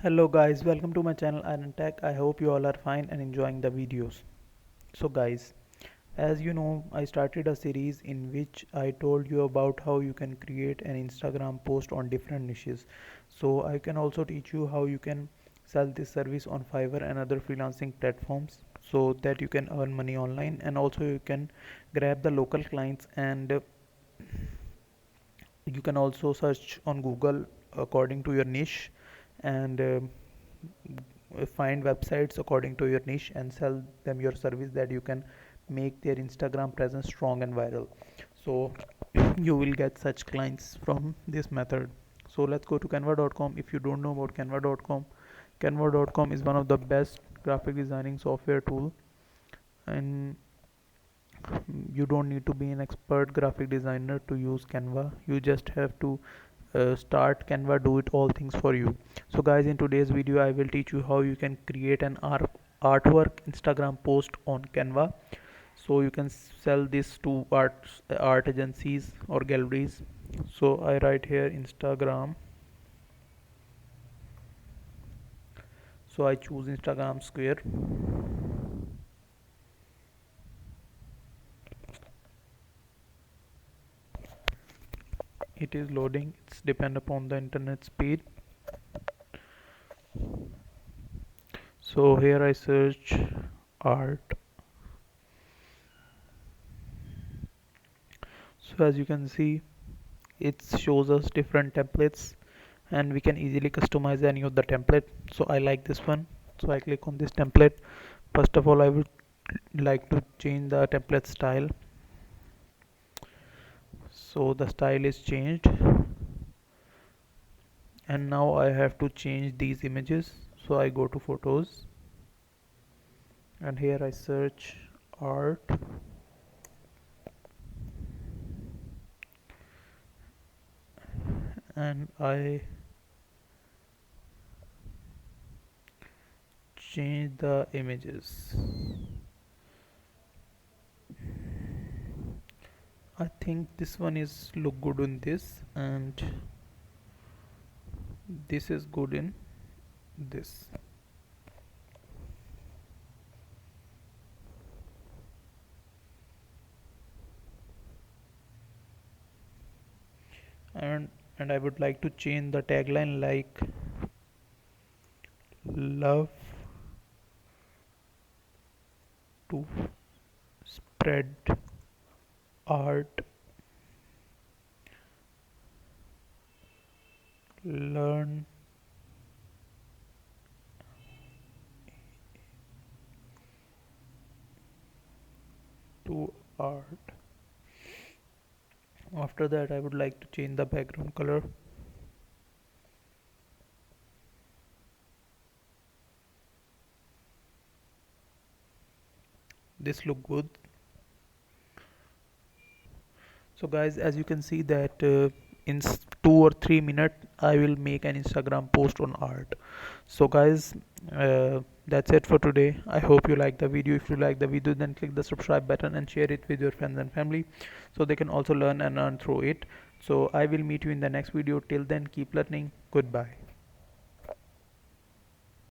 Hello guys, welcome to my channel Iron Tech. I hope you all are fine and enjoying the videos. So guys, as you know, I started a series in which I told you about how you can create an Instagram post on different niches. So I can also teach you how you can sell this service on Fiverr and other freelancing platforms so that you can earn money online, and also you can grab the local clients, and you can also search on Google according to your niche, and find websites according to your niche and sell them your service, that you can make their Instagram presence strong and viral. So you will get such clients from this method. So let's go to canva.com. If you don't know about canva.com, canva.com is one of the best graphic designing software tool, and you don't need to be an expert graphic designer to use Canva. You just have to start Canva do it all things for you. So guys, in today's video I will teach you how you can create an artwork Instagram post on Canva, so you can sell this to art agencies or galleries. So I write here Instagram, so I choose Instagram square. It is loading. It's depend upon the internet speed. So here I search art. So as you can see, it shows us different templates, and we can easily customize any of the template. So I like this one, so I click on this template. First of all, I would like to change the template style. So the style is changed, and now I have to change these images. So I go to photos, and here I search art, and I change the images. I think this one is look good in this, and this is good in this. and and I would like to change the tagline like love to spread art, learn to art. After that, I would like to change the background color. This look good. So guys, as you can see that in 2 or 3 minutes I will make an Instagram post on art. So guys, that's it for today. I hope you like the video. If you like the video, then click the subscribe button and share it with your friends and family, so they can also learn and earn through it. So I will meet you in the next video. Till then, keep learning. Goodbye.